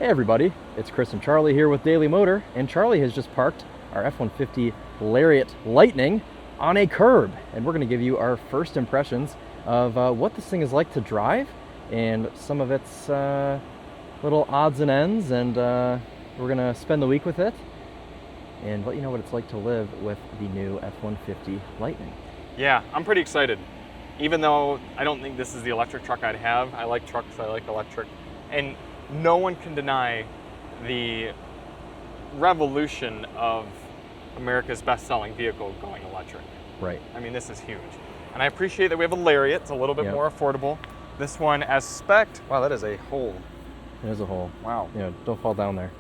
Hey everybody, it's Chris and Charlie here with Daily Motor, and Charlie has just parked our F-150 Lariat Lightning on a curb, and we're going to give you our first impressions of what this thing is like to drive and some of its little odds and ends, and we're going to spend the week with it and let you know what it's like to live with the new F-150 Lightning. Yeah, I'm pretty excited. Even though I don't think this is the electric truck I'd have. I like trucks, I like electric. And no one can deny the revolution of America's best-selling vehicle going electric. Right. I mean, this is huge. And I appreciate that we have a Lariat. It's a little bit more affordable. This one as spec'd. Wow, that is a hole. It is a hole. Wow. You know, don't fall down there.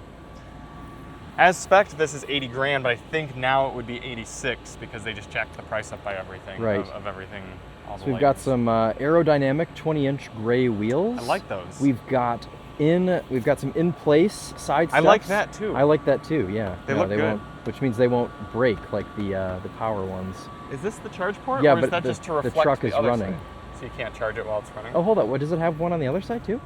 As spec'd, this is 80 grand, but I think now it would be 86 because they just jacked the price up by everything. Right. Of everything. All So the we've got lightnings. some aerodynamic 20-inch gray wheels. I like those. We've got some in-place side steps. I like that too. I like that too. Yeah. They look good. Won't, which means they won't break like the power ones. Is this the charge port? Yeah, or is but that just to reflect the truck the is other running. side? So you can't charge it while it's running? Oh, hold on. What does it have? One on the other side too?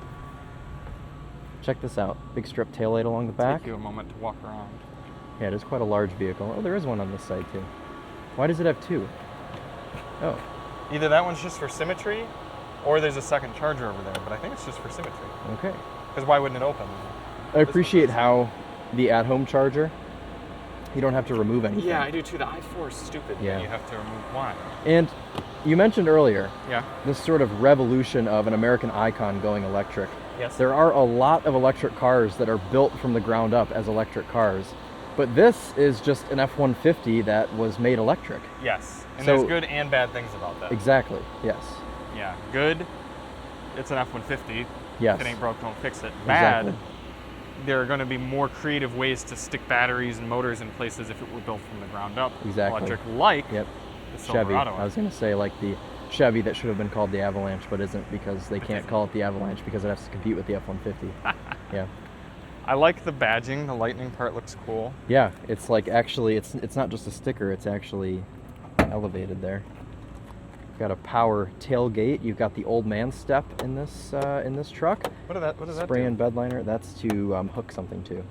Check this out. Big strip taillight along the back. Take you a moment to walk around. Yeah, it is quite a large vehicle. Oh, there is one on this side too. Why does it have two? Oh. Either that one's just for symmetry, or there's a second charger over there. But I think it's just for symmetry. Okay. Because why wouldn't it open? I appreciate how the at-home charger, you don't have to remove anything. Yeah, I do too. The i4 is stupid. Yeah. You have to remove one. And you mentioned earlier, Yeah. this sort of revolution of an American icon going electric. Yes. There are a lot of electric cars that are built from the ground up as electric cars, but this is just an F-150 that was made electric. Yes. And So- there's good and bad things about that. Exactly, yes. Yeah. Good. It's an F-150. Yes. If it ain't broke, don't fix it. Bad. Exactly. There are going to be more creative ways to stick batteries and motors in places if it were built from the ground up. Exactly. Electric, like Yep. the Chevy. Silverado. I was going to say like the Chevy that should have been called the Avalanche, but isn't because they can't call it the Avalanche because it has to compete with the F-150. Yeah. I like the badging. The Lightning part looks cool. Yeah, it's like actually, it's not just a sticker, it's actually elevated there. You've got a power tailgate. You've got the old man step in this truck. What does that Spray do? and bed liner. That's to hook something to.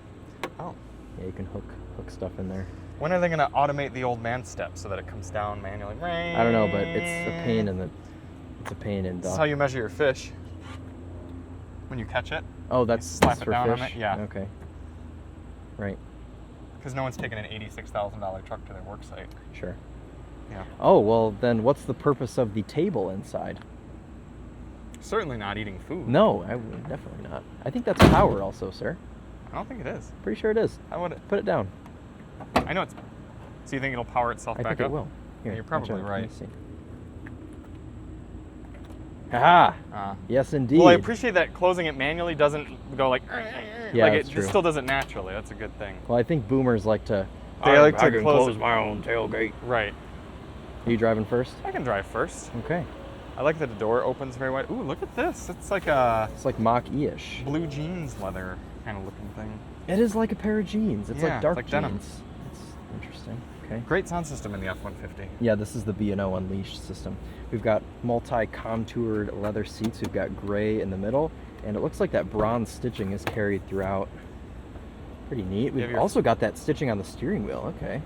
Oh. Yeah, you can hook stuff in there. When are they going to automate the old man step so that it comes down manually? I don't know, but it's a pain in the. It's a pain in the. This is how you measure your fish. When you catch it. Oh, that's slap that's it for down on fish? it, yeah. Okay. Right. Because no one's taking an $86,000 truck to their work site. Sure. Yeah. Oh well, then what's the purpose of the table inside? Certainly not eating food. No, I would definitely not. I think that's power also, sir. I don't think it is. Pretty sure it is. I would. Put it down. I know it's. So you think it'll power itself I back think up? it will. Here, You're watch probably out. right. Let me see. Haha! Yes, indeed. Well, I appreciate that closing it manually doesn't go like. Yeah, like that's it true. still does it naturally. That's a good thing. Well, I think boomers like to. They like to I can close my own tailgate. Right. Are you driving first? I can drive first. Okay. I like that the door opens very wide. Ooh, look at this. It's like a It's like Mach-E-ish. blue jeans leather kind of looking thing. It is like a pair of jeans. It's Yeah, like dark it's like denim. jeans. It's interesting. Okay. Great sound system in the F-150. Yeah, this is the B&O Unleashed system. We've got multi-contoured leather seats. We've got gray in the middle, and it looks like that bronze stitching is carried throughout. Pretty neat. We've also got that stitching on the steering wheel. Okay.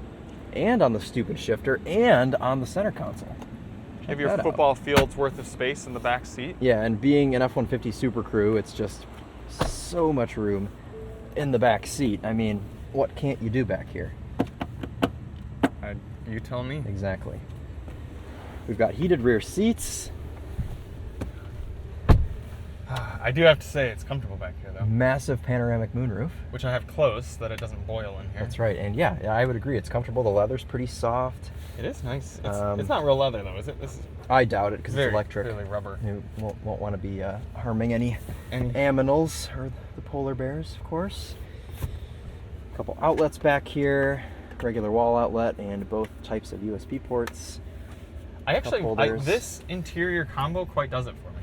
And on the stupid shifter, and on the center console. You have your football field's worth of space in the back seat. Yeah, and being an F-150 Super Crew, it's just so much room in the back seat. I mean, what can't you do back here? You tell me. Exactly. We've got heated rear seats. I do have to say it's comfortable back here though. Massive panoramic moonroof. Which I have closed so that it doesn't boil in here. That's right, and yeah, I would agree. It's comfortable. The leather's pretty soft. It is nice. It's not real leather though, is it? This is I doubt it because it's electric. Clearly rubber. You won't want to be harming any aminals or the polar bears, of course. A couple outlets back here, regular wall outlet, and both types of USB ports. This interior combo quite does it for me.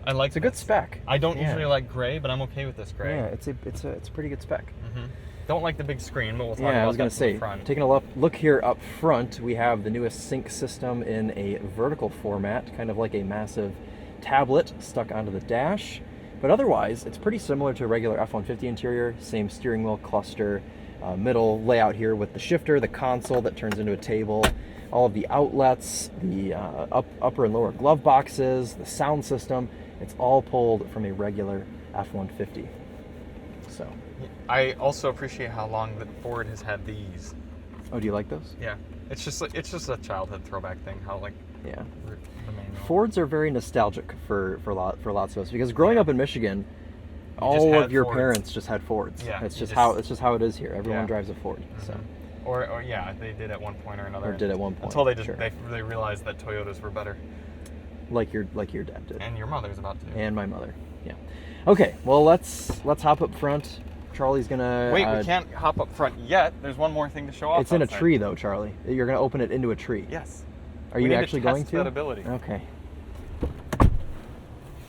I like. It's a good spec. I don't usually like gray, but I'm okay with this gray. Yeah, it's a pretty good spec. Mm-hmm. Don't like the big screen, but we'll talk about Yeah, I was that gonna from the say, front. taking a look here up front, we have the newest sync system in a vertical format, kind of like a massive tablet stuck onto the dash. But otherwise, it's pretty similar to a regular F-150 interior. Same steering wheel cluster, middle layout here with the shifter, the console that turns into a table, all of the outlets, the upper and lower glove boxes, the sound system. It's all pulled from a regular F-150. So, I also appreciate how long that Ford has had these. oh, do you like those? Yeah, it's just a childhood throwback thing. How like Yeah. the manual. Fords are very nostalgic for lots of us because growing Yeah. up in Michigan, just all had of your Fords. parents just had Fords. Yeah, it's you just just- how it is here. Everyone Yeah. drives a Ford. So, Or yeah, they did at one point or another. or did at one point until they sure. they realized that Toyotas were better. like your dad did, And your mother's about to. and my mother. Yeah. Okay. Well, let's hop up front. Charlie's gonna Wait, we can't hop up front yet. There's one more thing to show off. It's in a outside. tree though, Charlie. You're gonna open it into a tree. Yes. Are We you need actually to test going to? that ability. Okay.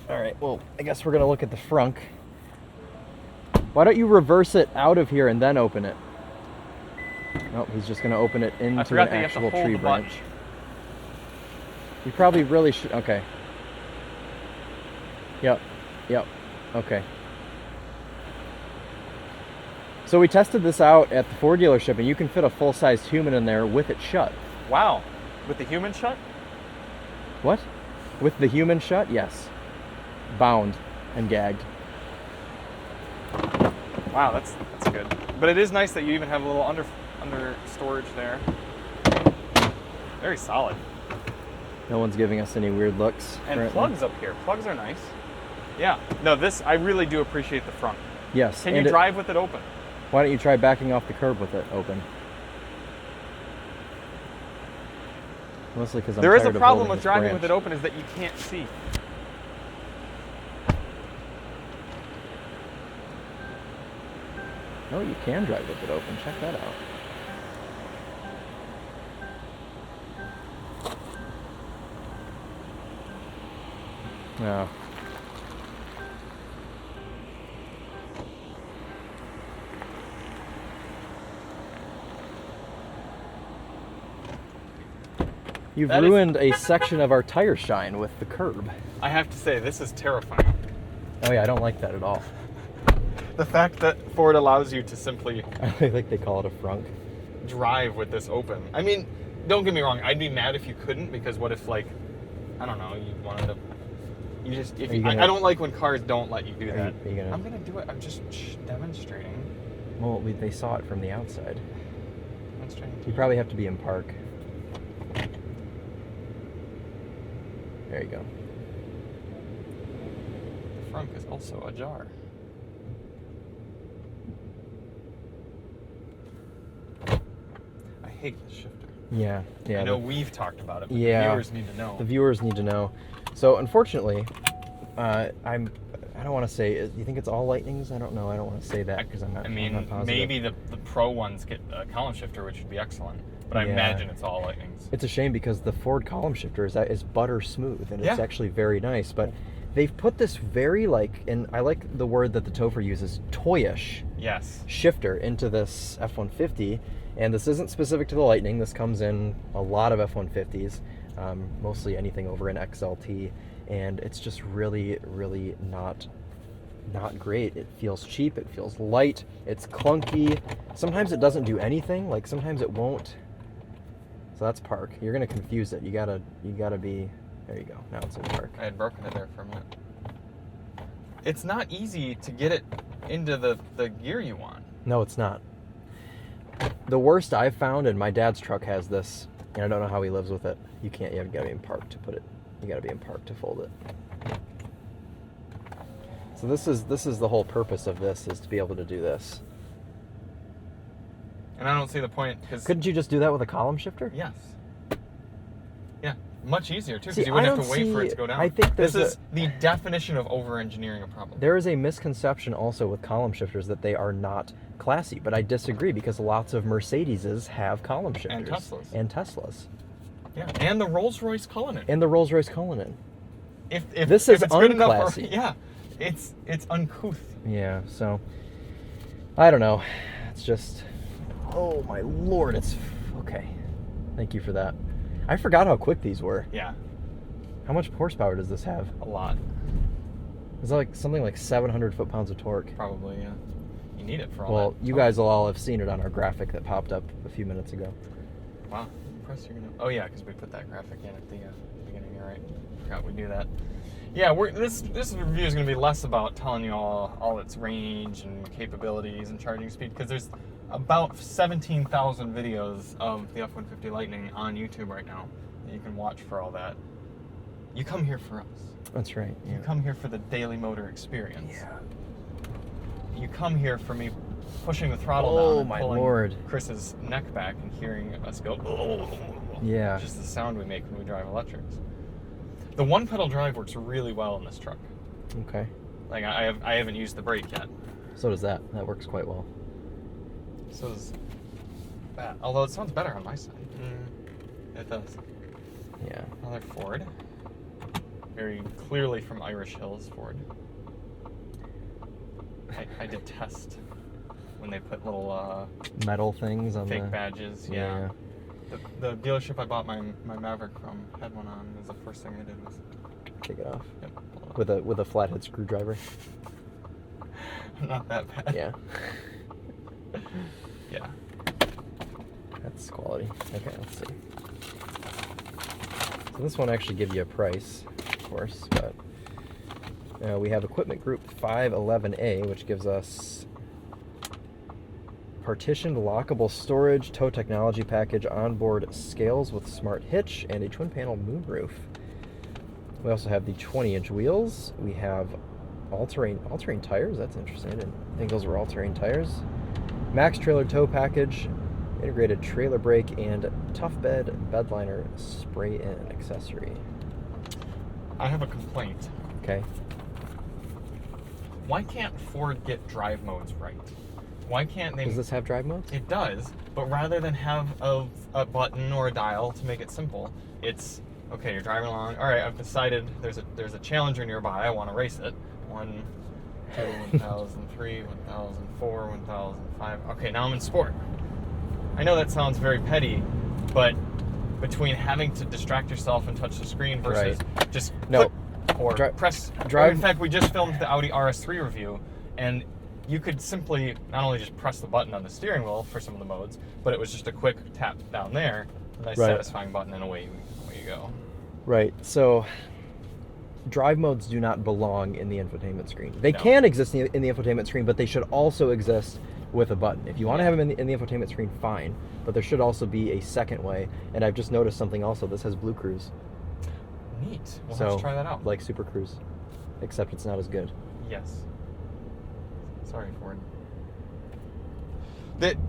All right. Well, I guess we're gonna look at the frunk. Why don't you reverse it out of here and then open it? Nope, he's just gonna open it I into forgot an that you have to actual hold tree the button. branch. You probably really should. Okay. Yep. Okay. So we tested this out at the Ford dealership, and you can fit a full-sized human in there with it shut. Wow. With the human shut? What? With the human shut? Yes. Bound and gagged. Wow, that's good. But it is nice that you even have a little under storage there. Very solid. No one's giving us any weird looks. And currently. plugs up here. Plugs are nice. Yeah. No, this I really do appreciate the front. Yes. Can you and drive with it open? Why don't you try backing off the curb with it open? Mostly because I'm There is tired a of problem holding with this driving branch. with it open is that you can't see. No, you can drive with it open. Check that out. Oh. You've That is- ruined a section of our tire shine with the curb. I have to say, this is terrifying. Oh yeah, I don't like that at all. The fact that Ford allows you to simply I think they call it a frunk. drive with this open. I mean, don't get me wrong. I'd be mad if you couldn't, because what if, like, I don't know, you wanted to. You just. If Are you you, gonna- I don't like when cars don't let you do that. Are you gonna? I'm gonna do it. I'm just demonstrating. Well, they saw it from the outside. Demonstrating. You probably have to be in park. There you go. The frunk is also ajar. I hate this shifter. Yeah. I know we've talked about it, but Yeah. the viewers need to know. The viewers need to know. So unfortunately, I don't want to say. You think it's all Lightnings? I don't know. I don't want to say that because I'm not. I I'm mean, not positive. maybe the pro ones get a column shifter, which would be excellent. But I Yeah. imagine it's all Lightnings. It's a shame because the Ford column shifter is butter smooth and it's Yeah. actually very nice. But they've put this very and I like the word that the Topher uses, toyish Yes. shifter into this F-150. And this isn't specific to the Lightning. This comes in a lot of F-150s, mostly anything over an XLT. And it's just really, really not great. It feels cheap. It feels light. It's clunky. Sometimes it doesn't do anything. Like sometimes it won't. So that's park. You're gonna confuse it. You gotta be. There you go. Now it's in park. I had broken it there for a minute. It's not easy to get it into the gear you want. No, it's not. The worst I've found, and my dad's truck has this, and I don't know how he lives with it. You can't. You gotta be in park to put it. You gotta be in park to fold it. So this is the whole purpose of this, is to be able to do this. And I don't see the point because Couldn't you just do that with a column shifter? yes, yeah, much easier too, See, because you wouldn't I have to don't wait for it see- to go down. I think this there's is the definition of over-engineering a problem. There is a misconception also with column shifters that they are not classy, but I disagree because lots of Mercedeses have column shifters. And Teslas. And Teslas. Yeah, and the Rolls-Royce Cullinan. And the Rolls-Royce Cullinan. If This if is it's good enough for, unclassy. yeah, it's uncouth. Yeah, so I don't know. It's just, oh my lord, it's okay. Thank you for that. I forgot how quick these were. Yeah, How much horsepower does this have? a lot. It's like something like 700 foot-pounds of torque. Probably, yeah. You need it for all Well, that. you guys will all have seen it on our graphic that popped up a few minutes ago. Wow. Impressed you're gonna. Oh yeah, because we put that graphic in at the beginning. You're right. Forgot we do that. Yeah, this review is going to be less about telling you all its range and capabilities and charging speed, because there's about 17,000 videos of the F-150 Lightning on YouTube right now that you can watch for all that. You come here for us. That's right. Yeah. You come here for the Daily Motor experience. Yeah. You come here for me pushing the throttle Oh, down and my pulling Lord. Chris's neck back and hearing us go. Yeah. Just the sound we make when we drive electrics. The one-pedal drive works really well in this truck. Okay. Like I haven't used the brake yet. So does that. That works quite well. So does that. Although it sounds better on my side. It does. Yeah. Another Ford. Very clearly from Irish Hills Ford. I detest when they put little Metal things on fake the badges. Yeah. The dealership I bought my Maverick from had one on. It was the first thing I did was Take it off. yep, pull it off. With a flathead screwdriver. Not that bad. Yeah. Yeah. That's quality. Okay, let's see. So this one actually gives you a price, of course, but we have equipment group 511A, which gives us partitioned lockable storage, tow technology package, onboard scales with smart hitch, and a twin panel moonroof. We also have the 20-inch wheels. We have all-terrain tires. That's interesting. I didn't think those were all-terrain tires. Max trailer tow package, integrated trailer brake, and tough bed bedliner spray-in accessory. I have a complaint. Okay. Why can't Ford get drive modes right? Why can't they? Does this have drive modes? It does, but rather than have a button or a dial to make it simple, it's okay. You're driving along. All right, I've decided there's a Challenger nearby. I want to race it. 1, 2, 1003, 1004, 1005. Okay, now I'm in sport. I know that sounds very petty, but between having to distract yourself and touch the screen versus just No. click or press. Drive. Or in fact, we just filmed the Audi RS3 review, and you could simply not only just press the button on the steering wheel for some of the modes, but it was just a quick tap down there, a nice satisfying button, and away you go. Right. So drive modes do not belong in the infotainment screen. They can exist in the infotainment screen, but they should also exist with a button. If you want to have them in the infotainment screen, fine. But there should also be a second way. And I've just noticed something also. This has Blue Cruise. Neat. We'll have to try that out. Like Super Cruise, except it's not as good. Yes. Sorry, Ford.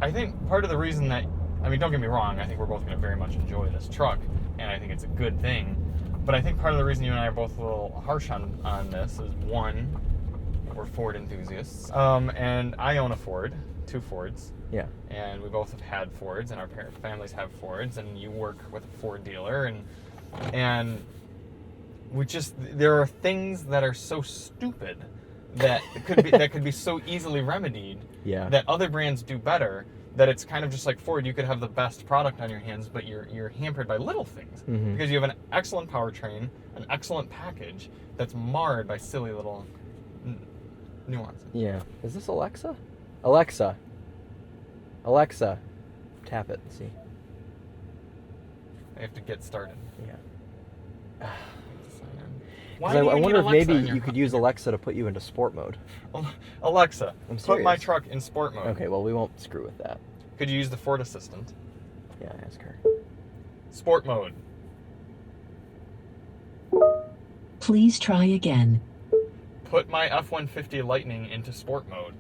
I think part of the reason that, I mean, don't get me wrong, I think we're both going to very much enjoy this truck, and I think it's a good thing. But I think part of the reason you and I are both a little harsh on this is, one, we're Ford enthusiasts, and I own a Ford, 2 Fords. Yeah. And we both have had Fords, and our families have Fords, and you work with a Ford dealer, and we just, there are things that are so stupid that could be so easily remedied, that other brands do better, that it's kind of just like Ford. You could have the best product on your hands, but you're hampered by little things, because you have an excellent powertrain, an excellent package that's marred by silly little nuances. Yeah. Is this Alexa? Alexa, tap it and see. I have to get started. Yeah. Why I do you need wonder if Alexa maybe you could use Alexa to put you into sport mode. Alexa, I'm put my serious. truck in sport mode. Okay, well, we won't screw with that. Could you use the Ford Assistant? Yeah, ask her. Sport mode. Please try again. Put my F-150 Lightning into sport mode.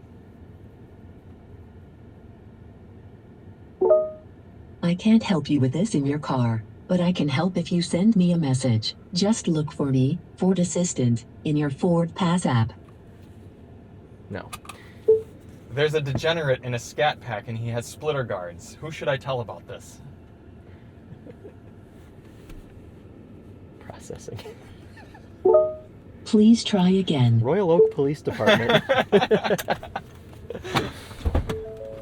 I can't help you with this in your car, but I can help if you send me a message. Just look for me, Ford Assistant, in your Ford Pass app. No. There's a degenerate in a scat pack and he has splitter guards. Who should I tell about this? Processing. Please try again. Royal Oak Police Department.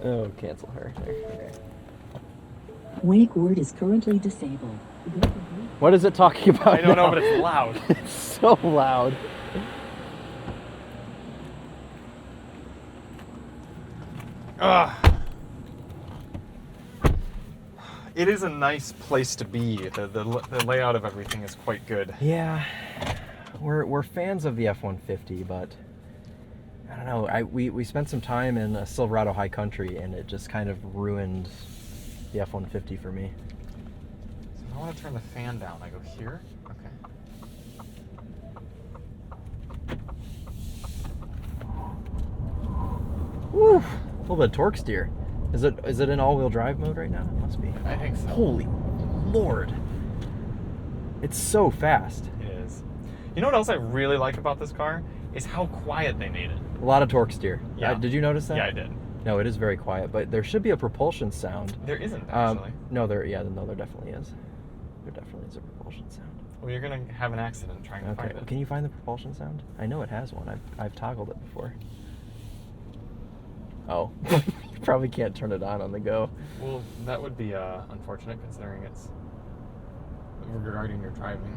Oh, cancel her. There. Okay. Wake word is currently disabled. What is it talking about? I don't know, now? but it's loud. It's so loud. It is a nice place to be. The layout of everything is quite good. Yeah, we're fans of the F-150, but I don't know. We spent some time in Silverado High Country, and it just kind of ruined the F-150 for me. So if I want to turn the fan down, I go here. Okay. Woo! A little bit of torque steer. Is it in all-wheel drive mode right now? It must be. I think so. Holy Lord! It's so fast. It is. You know what else I really like about this car is how quiet they made it. A lot of torque steer. Yeah. Did you notice that? Yeah, I did. No, it is very quiet, but there should be a propulsion sound. There isn't actually. No, there definitely is. There definitely is a propulsion sound. Well, you're gonna have an accident trying to find Okay, it. can you find the propulsion sound? I know it has one. I've toggled it before. Oh, you probably can't turn it on the go. Well, that would be unfortunate considering it's regarding your driving.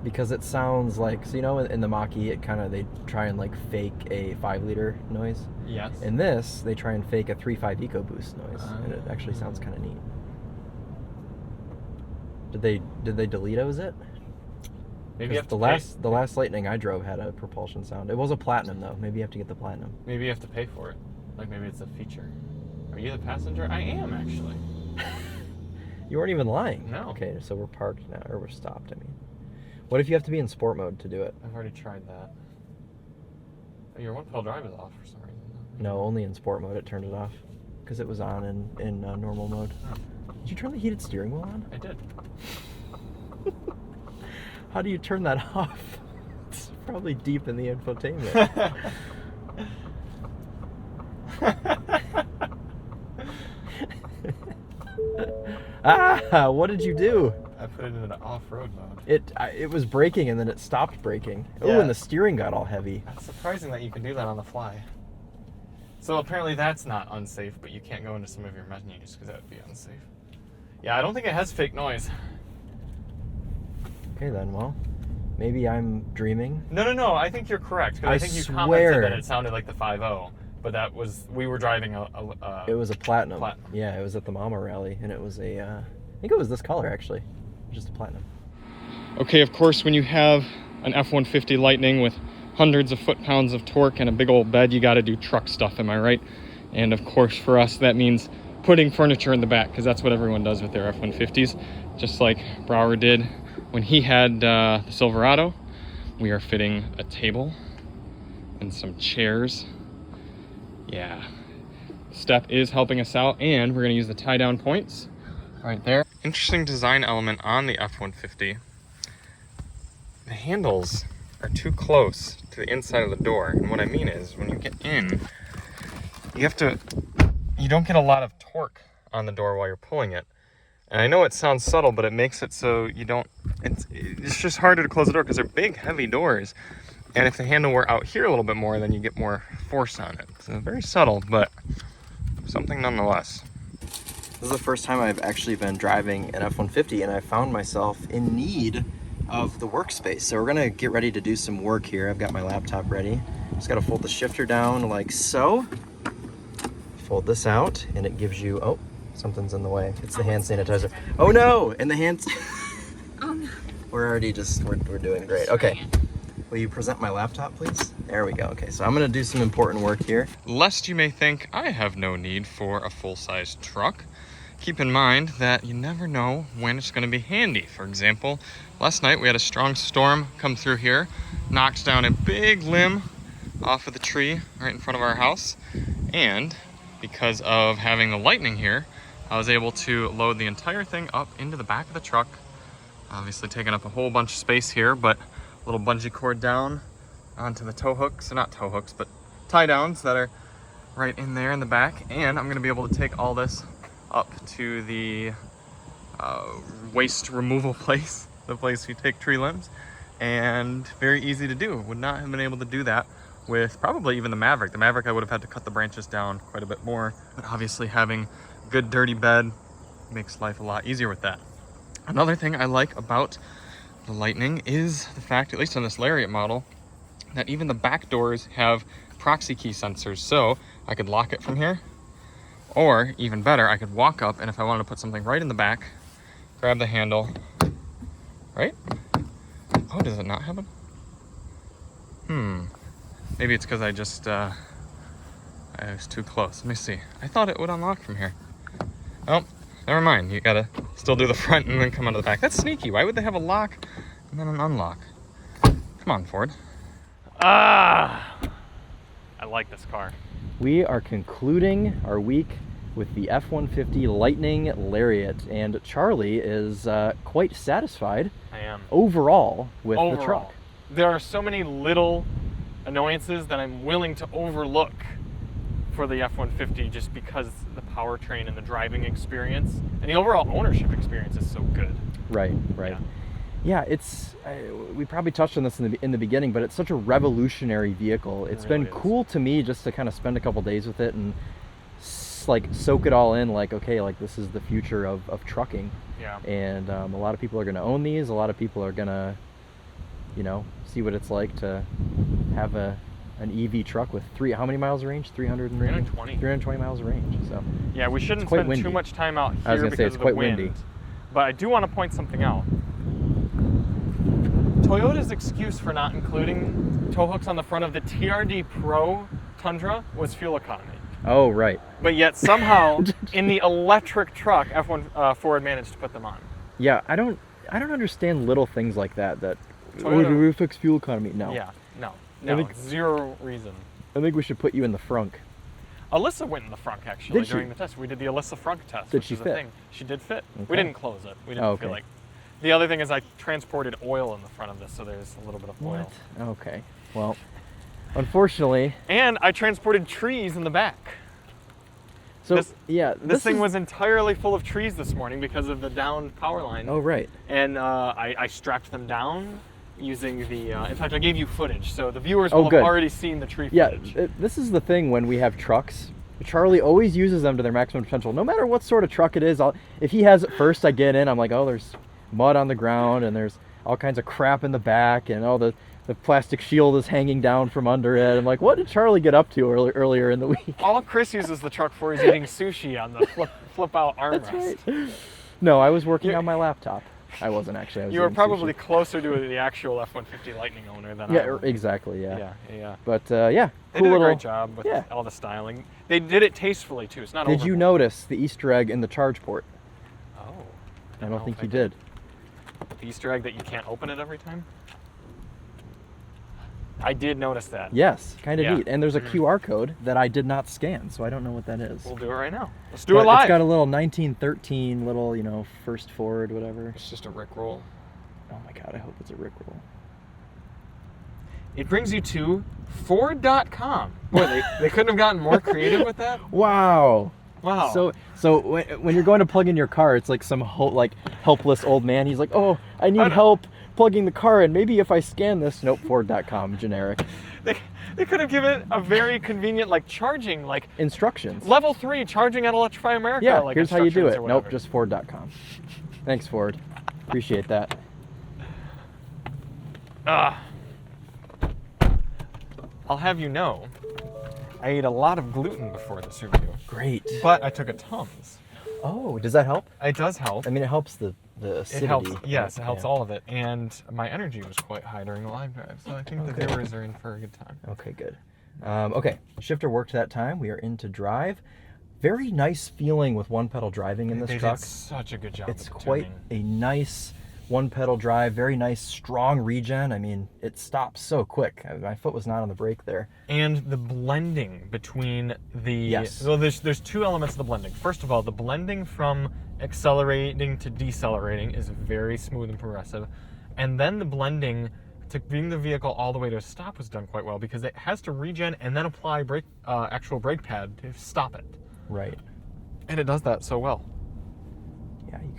Because it sounds like, so you know in the Mach-E, they try and like fake a 5-liter noise. Yes. In this, they try and fake a 3.5 EcoBoost noise, and it actually sounds kind of neat. Did they delete it? Maybe you have the to the last Lightning I drove had a propulsion sound. It was a Platinum though. Maybe you have to get the Platinum. Maybe you have to pay for it. Like maybe it's a feature. Are you the passenger? I am actually. You weren't even lying. No. Okay, so we're parked now, or we're stopped. I mean, what if you have to be in sport mode to do it? I've already tried that. Oh, your one-pedal drive is off for some reason. No, only in sport mode. It turned it off because it was on in normal mode. Oh. Did you turn the heated steering wheel on? I did. How do you turn that off? It's probably deep in the infotainment. What did you do? I put it in an off-road mode. It was braking and then it stopped braking. Oh, Yeah. and the steering got all heavy. That's surprising that you can do that on the fly. So apparently that's not unsafe, but you can't go into some of your menus because that would be unsafe. Yeah, I don't think it has fake noise. Okay then, well, maybe I'm dreaming. No, I think you're correct. Because I think you swear. commented that it sounded like the 5.0, but that was, we were driving It was a Platinum. Platinum. Yeah, it was at the Mama Rally, and it was I think it was this color actually, just a Platinum. Okay, of course, when you have an F-150 Lightning with hundreds of foot-pounds of torque and a big old bed, you got to do truck stuff, am I right? And of course, for us, that means putting furniture in the back, because that's what everyone does with their F-150s. Just like Brower did when he had the Silverado. We are fitting a table and some chairs. Yeah, Step is helping us out, and we're going to use the tie-down points right there. Interesting design element on the F-150. The handles are too close to the inside of the door, and what I mean is when you get in, you don't get a lot of torque on the door while you're pulling it. And I know it sounds subtle, but it makes it so you don't, it's just harder to close the door because they're big, heavy doors. And if the handle were out here a little bit more, then you get more force on it. So very subtle, but something nonetheless. This is the first time I've actually been driving an F-150, and I found myself in need of the workspace. So we're gonna get ready to do some work here. I've got my laptop ready. Just gotta fold the shifter down like so. Fold this out, and it gives you, oh, something's in the way. It's the hand sanitizer. Oh no, and the hands. Oh no. We're doing great. Okay. Will you present my laptop, please? There we go. Okay, so I'm gonna do some important work here. Lest you may think I have no need for a full-size truck, keep in mind that you never know when it's gonna be handy. For example, last night we had a strong storm come through here, knocked down a big limb off of the tree right in front of our house, and because of having the Lightning here, I was able to load the entire thing up into the back of the truck, obviously taking up a whole bunch of space here, but a little bungee cord down onto the tow hooks, so not tow hooks, but tie downs that are right in there in the back, and I'm gonna be able to take all this up to the waste removal place, the place we take tree limbs, and very easy to do. Would not have been able to do that with probably even the Maverick. The Maverick I would have had to cut the branches down quite a bit more, but obviously having a good dirty bed makes life a lot easier with that. Another thing I like about the Lightning is the fact, at least on this Lariat model, that even the back doors have proxy key sensors. So I could lock it from here, Or, even better, I could walk up, and if I wanted to put something right in the back, grab the handle, right? Oh, does it not happen? Maybe it's because I just, I was too close. Let me see. I thought it would unlock from here. Oh, never mind. You gotta still do the front and then come out of the back. That's sneaky. Why would they have a lock and then an unlock? Come on, Ford. I like this car. We are concluding our week with the F-150 Lightning Lariat, and Charlie is quite satisfied. I am. Overall with the truck. There are so many little annoyances that I'm willing to overlook for the F-150 just because the powertrain and the driving experience and the overall ownership experience is so good. Right. Yeah, it's we probably touched on this in the beginning, but it's such a revolutionary vehicle. It's really been cool to me just to kind of spend a couple days with it and like soak it all in. Like, okay, like this is the future of trucking. Yeah. And a lot of people are going to own these. A lot of people are going to, see what it's like to have an EV truck with how many miles of range? 320. 320 miles of range. So yeah, we shouldn't spend windy. too much time out I was here gonna say, because it's of the quite wind. windy. But I do want to point something out. Toyota's excuse for not including tow hooks on the front of the TRD Pro Tundra was fuel economy. Oh, right. But yet somehow in the electric truck, Ford managed to put them on. Yeah, I don't understand little things like that. Toyota- do we fix fuel economy? No. Yeah, no, think- zero reason. I think we should put you in the frunk. Alyssa went in the frunk actually Did she? during the test. We did the Alyssa frunk test. Did which she is a fit? thing. She did fit. Okay. We didn't close it. We didn't Oh, okay. feel like. The other thing is I transported oil in the front of this, so there's a little bit of oil. What? Okay. Well, unfortunately. And I transported trees in the back. So This this thing is- was entirely full of trees this morning because of the downed power line. Oh, right. And I strapped them down using the. In fact, I gave you footage, so the viewers Oh, will have good. already seen the tree Yeah, footage. this is the thing when we have trucks. Charlie always uses them to their maximum potential, no matter what sort of truck it is. If he has it first, I get in. I'm like, oh, there's mud on the ground, and there's all kinds of crap in the back, and all the plastic shield is hanging down from under it. I'm like, what did Charlie get up to earlier in the week? All Chris uses the truck for is eating sushi on the flip out armrest. That's right. No, I was working on my laptop. I wasn't actually. I was You were eating probably sushi. closer to the actual F-150 Lightning owner than I Yeah, was. exactly. Yeah. Yeah. But yeah, They cool did a little. great job with yeah. all the styling. They did it tastefully too. It's not Did you overboard. notice the Easter egg in the charge port? Oh. I don't think if you did. The Easter egg that you can't open it every time? I did notice that. Yes, kind of Yeah. neat. And there's a QR code that I did not scan, so I don't know what that is. We'll do it right now. Let's do But it live. It's got a little 1913 little, first Ford, whatever. It's just a Rickroll. Oh my God, I hope it's a Rickroll. It brings you to Ford.com. Boy, they couldn't have gotten more creative with that. Wow. Wow. So when you're going to plug in your car, it's like some helpless old man. He's like, oh, I need help plugging the car in. Maybe if I scan this, nope, Ford.com, generic. They could have given a very convenient charging, Instructions. level 3 charging at Electrify America. Yeah, here's how you do instructions it. or Nope, whatever. just Ford.com. Thanks, Ford. Appreciate that. I'll have you know, I ate a lot of gluten before this review, Great. but I took a Tums. Oh, does that help? It does help. I mean, it helps the acidity. It helps. Yes, it helps Yeah. all of it. And my energy was quite high during the live drive, so I think the viewers are in for a good time. Okay, good. Okay, shifter worked that time. We are in to drive. Very nice feeling with one pedal driving in this They truck. did such a good job. It's with the quite tuning. a nice one pedal drive. Very nice, strong regen. I mean, it stops so quick. My foot was not on the brake there. And the blending between the Yes. Well, there's two elements of the blending. First of all, the blending from accelerating to decelerating is very smooth and progressive, and then the blending to bring the vehicle all the way to a stop was done quite well because it has to regen and then apply actual brake pad to stop it, Right. and it does that so well. Yeah, you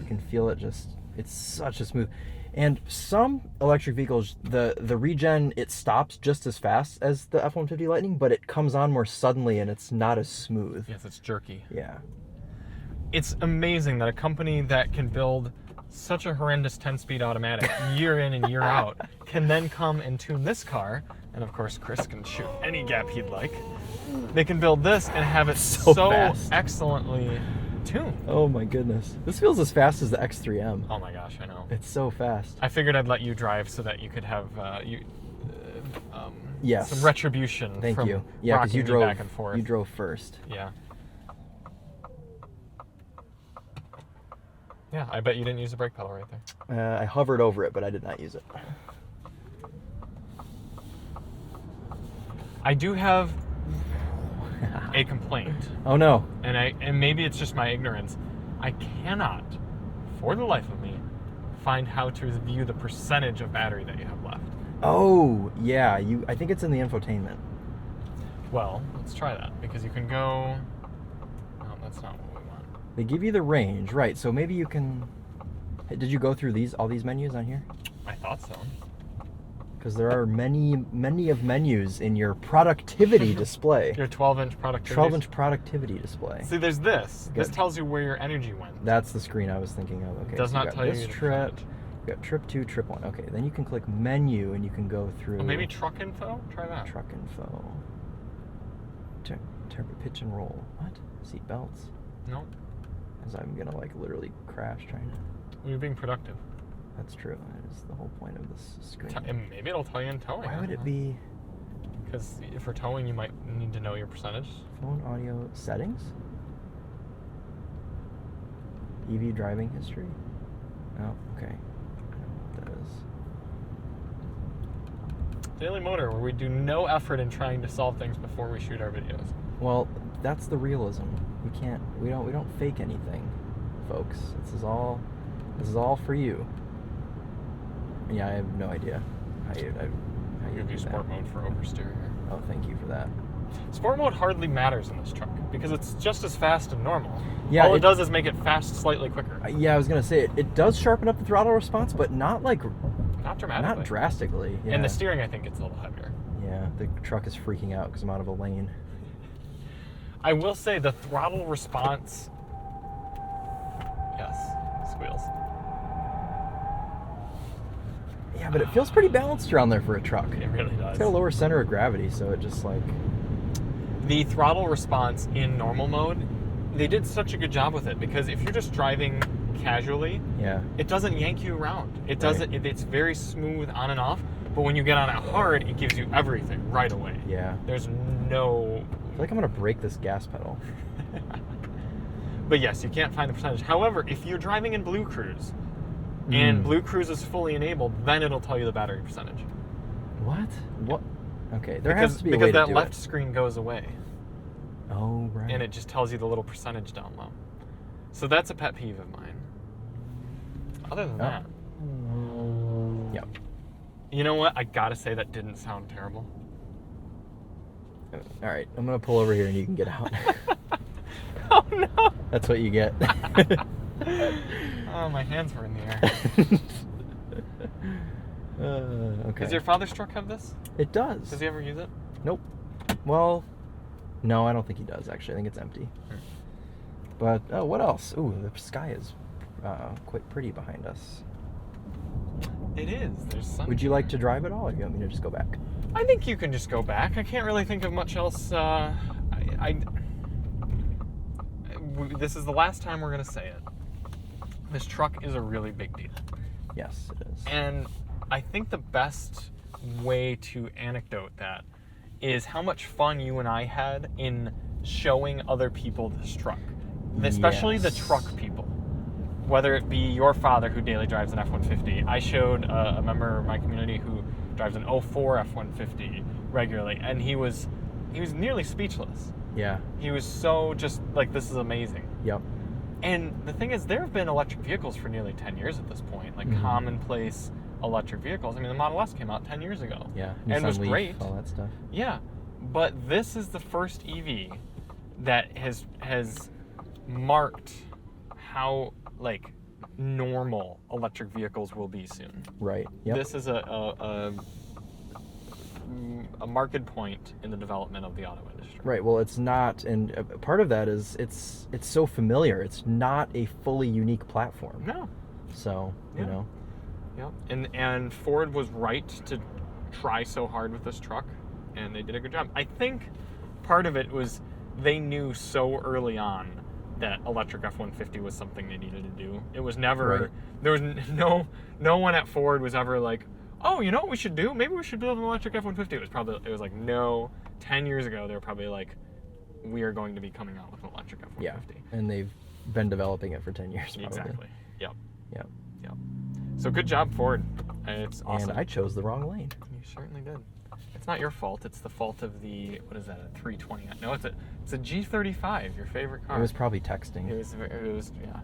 can feel it just. It's such a smooth. And some electric vehicles, the regen, it stops just as fast as the F-150 Lightning, but it comes on more suddenly and it's not as smooth. Yes, it's jerky. Yeah. It's amazing that a company that can build such a horrendous 10-speed automatic year in and year out can then come and tune this car And of course, Chris can shoot any gap he'd like. They can build this and have it So so fast. excellently tuned. Oh my goodness. This feels as fast as the X3M. Oh my gosh, I know. It's so fast. I figured I'd let you drive so that you could have Yes. some retribution. Thank from you. Yeah, because you rocking me drove back and forth. You drove first. Yeah. Yeah, I bet you didn't use the brake pedal right there. I hovered over it, but I did not use it. I do have a complaint, Oh no. and maybe it's just my ignorance. I cannot, for the life of me, find how to view the percentage of battery that you have left. Oh yeah. I think it's in the infotainment. Well, let's try that, because you can go... No, that's not what we want. They give you the range, right? So maybe you can. Hey, did you go through all these menus on here? I thought so. Because there are many of menus in your productivity display. Your 12-inch productivity. 12-inch productivity display. See, there's this. This Good. tells you where your energy went. That's the screen I was thinking of. Okay. Does so not got tell you this the trip. percentage. You got trip 2, trip 1. Okay, then you can click menu and you can go through. Oh, maybe truck info? Try that. Truck info. Pitch and roll. What? Seat belts. Nope. Because I'm gonna like literally crash trying to. You're being productive. That's true. That is the whole point of this screen. And maybe it'll tell you in towing. Why would it be? Because for towing, you might need to know your percentage. Phone audio settings? EV driving history? Oh, okay. I don't know what that is. Daily Motor, where we do no effort in trying to solve things before we shoot our videos. Well, that's the realism. We don't fake anything, folks. This is all for you. Yeah, I have no idea how you Give you do sport that. mode for oversteer here. Oh, thank you for that. Sport mode hardly matters in this truck because it's just as fast and normal. Yeah, All it does is make it fast slightly quicker. Yeah, I was gonna say it does sharpen up the throttle response, but not like Not dramatically. not drastically. Yeah. And the steering, I think, gets a little heavier. Yeah, the truck is freaking out because I'm out of a lane. I will say the throttle response. Yes, squeals. Yeah, but it feels pretty balanced around there for a truck. It really It's does. got a lower center of gravity, so it just like. The throttle response in normal mode, they did such a good job with it because if you're just driving casually, Yeah. it doesn't yank you around. It doesn't. It's very smooth on and off. But when you get on it hard, it gives you everything right away. Yeah. There's no. I feel like I'm gonna break this gas pedal. But yes, you can't find the percentage. However, if you're driving in Blue Cruise and Blue Cruise is fully enabled, then it'll tell you the battery percentage. What? What? Okay, there has to be a way because to that do left it. screen goes away Oh right. and it just tells you the little percentage down low. So that's a pet peeve of mine. Other than that, Yep. you know what? I gotta say that didn't sound terrible. All right, I'm gonna pull over here and you can get out. Oh no! That's what you get. Oh, my hands were in the air. Okay. Does your father's truck have this? It does. Does he ever use it? Nope. Well, no, I don't think he does. Actually, I think it's empty. But what else? Ooh, the sky is quite pretty behind us. It is. There's sun. Would you like to drive at all, or do you want me to just go back? I think you can just go back. I can't really think of much else. This is the last time we're gonna say it. This truck is a really big deal. Yes, it is. And I think the best way to anecdote that is how much fun you and I had in showing other people this truck, especially the Yes. truck people. Whether it be your father who daily drives an F-150, I showed a member of my community who drives an 04 F-150 regularly, and he was nearly speechless. Yeah. He was so just like, this is amazing. Yep. And the thing is, there have been electric vehicles for nearly 10 years at this point, like commonplace electric vehicles. I mean, the Model S came out 10 years ago. Yeah. And Nissan was Leaf, great. all that stuff. Yeah, but this is the first EV that has marked how like normal electric vehicles will be soon. Right. Yep. This is a marked point in the development of the auto industry. Right. Well, it's not, and part of that is it's so familiar. It's not a fully unique platform. No. So Yeah. you know. Yeah. And Ford was right to try so hard with this truck, and they did a good job. I think part of it was they knew so early on that electric F-150 was something they needed to do. It was never, Right. there was no one at Ford was ever like, oh, you know what we should do? Maybe we should build an electric F-150. It was like, no, 10 years ago, they were probably like, we are going to be coming out with an electric F-150. Yeah, and they've been developing it for 10 years probably. Exactly. Yep. Yep. Yep. So good job, Ford. It's awesome. And I chose the wrong lane. You certainly did. It's not your fault. It's the fault of the, what is that, a 320? No, it's a G35, your favorite car. It was probably texting. It was, yeah.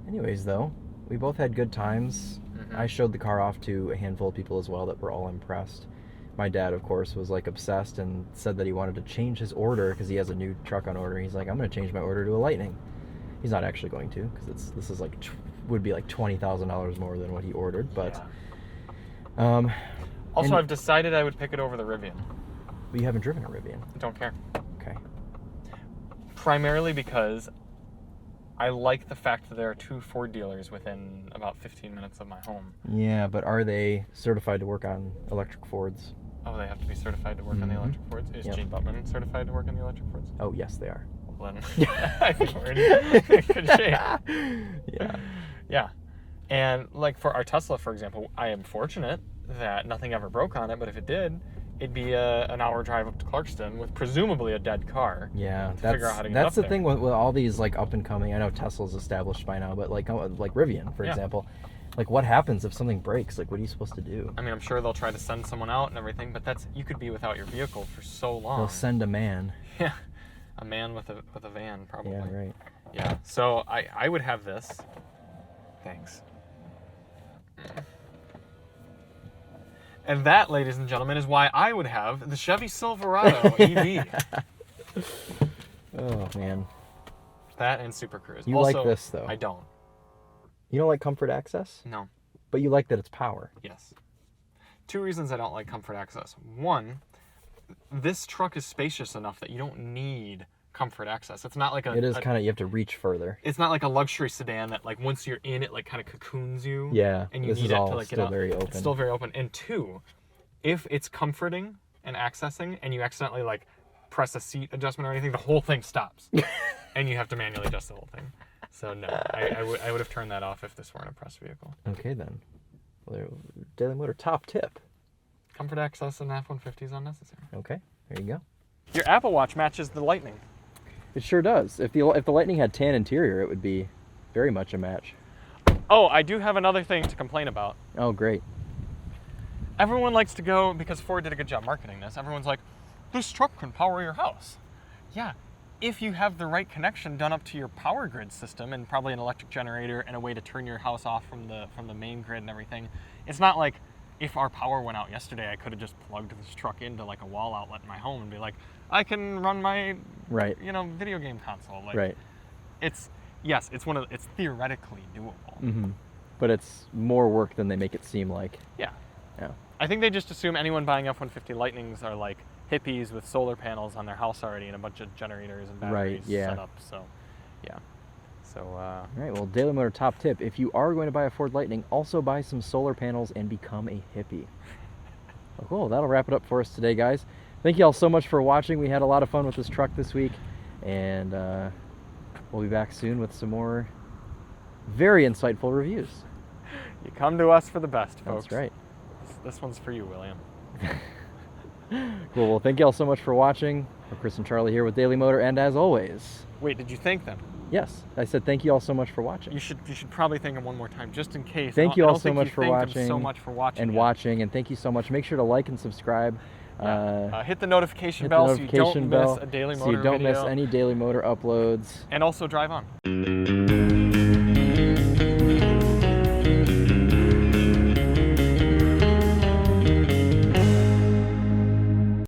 Anyways, though, we both had good times. Mhm. I showed the car off to a handful of people as well that were all impressed. My dad, of course, was like obsessed and said that he wanted to change his order because he has a new truck on order. He's like, I'm going to change my order to a Lightning. He's not actually going to because this is like would be like $20,000 more than what he ordered. But Also, I've decided I would pick it over the Rivian. you haven't driven a Rivian. I don't care. Okay. Primarily because I like the fact that there are 2 Ford dealers within about 15 minutes of my home. Yeah, but are they certified to work on electric Fords? Oh, they have to be certified to work on the Mhm. electric Fords? Is Yep. Gene Butman certified to work on the electric Fords? Oh, yes, they are. Well, then, I think we're in good shape. Yeah. Yeah. And like for our Tesla, for example, I am fortunate that nothing ever broke on it, but if it did, it'd be an hour drive up to Clarkston with presumably a dead car. Yeah, figure out how to get that's up the there. thing with all these like up and coming. I know Tesla's established by now, but like Rivian, for Yeah. example, like what happens if something breaks? Like, what are you supposed to do? I mean, I'm sure they'll try to send someone out and everything, but you could be without your vehicle for so long. They'll send a man. Yeah, a man with a van probably. Yeah, right. Yeah. So I would have this. Thanks. And that, ladies and gentlemen, is why I would have the Chevy Silverado EV. Oh man, That and Super Cruise. You Also, like this, though. I don't. you don't like Comfort Access, No. but you like that it's power. Yes. 2 reasons I don't like Comfort Access. One, this truck is spacious enough that you don't need Comfort Access. It's not like It is kind of, you have to reach further. It's not like a luxury sedan that like once you're in it like kind of cocoons you. Yeah, And you this need is it all to like get still up. very open. It's still very open. And 2, if it's comforting and accessing and you accidentally like press a seat adjustment or anything, the whole thing stops. And you have to manually adjust the whole thing. So no, I would have turned that off if this weren't a press vehicle. Okay then. Well, Daily Motor top tip. Comfort Access and F-150 is unnecessary. Okay, there you go. Your Apple Watch matches the Lightning. It sure does. If the Lightning had tan interior, it would be very much a match. Oh, I do have another thing to complain about. Oh, great. Everyone likes to go, because Ford did a good job marketing this, everyone's like, this truck can power your house. Yeah, if you have the right connection done up to your power grid system and probably an electric generator and a way to turn your house off from the main grid and everything. It's not like if our power went out yesterday, I could have just plugged this truck into like a wall outlet in my home and be like, I can run my Right. video game console. Like, Right. It's theoretically doable. Mm-hmm. But it's more work than they make it seem like. Yeah. Yeah. I think they just assume anyone buying F-150 Lightnings are like hippies with solar panels on their house already and a bunch of generators and batteries yeah. set up. So, yeah. So, All right, well, Daily Motor top tip. If you are going to buy a Ford Lightning, also buy some solar panels and become a hippie. Well, cool. That'll wrap it up for us today, guys. Thank you all so much for watching. We had a lot of fun with this truck this week. And we'll be back soon with some more very insightful reviews. you come to us for the best, folks. That's right. This one's for you, William. Cool. Well, thank you all so much for watching. We're Chris and Charlie here with Daily Motor. And as always, Wait, did you thank them? yes, I said thank you all so much for watching. You should probably thank them one more time, just in case. Thank you I all don't so think much you for thanked them watching. so much for watching. And yet. watching. And thank you so much. Make sure to like and subscribe. Hit the notification Hit bell the so you notification don't bell miss a Daily Motor so you don't video. miss any Daily Motor uploads. And also drive on.